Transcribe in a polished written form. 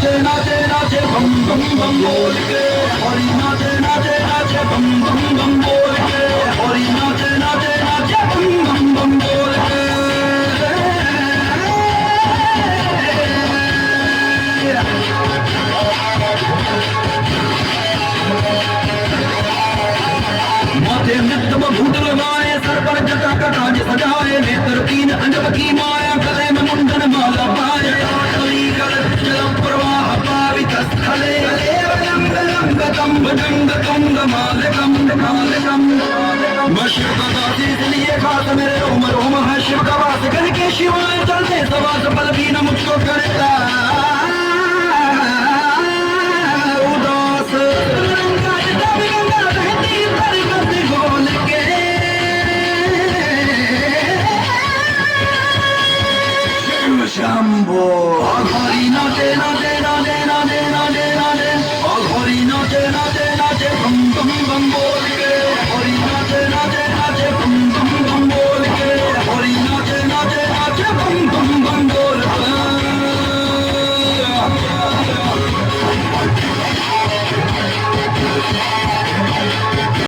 नाचे नाचे नाचे बम बम बम बोल के हरी नाचे नाचे नाचे बम बम बम बोल के हरी नाचे नाचे नाचे बम बम बम बोल के माथे नृत्य घूट लगाए सर पर जटा का ताज सजाए नेत्र तीन अंजब की माया गले में मुंडन माला पाए प्रवाह पावित स्थले लंग लंग तंब जंग तुंग मालकम मालकम मैं शिव का दास इसलिए खास मेरे रोम रोम है शिव का वास करके शिवाय चलते सवास पल भी न मुझको करता उदास गंगा गंगा बहती बरगद बोल के शिव शंभो हरी नाचे नाचे नाचे नाचे नाचे नाचे हरी नाचे नाचे नाचे बम बम बम बोल के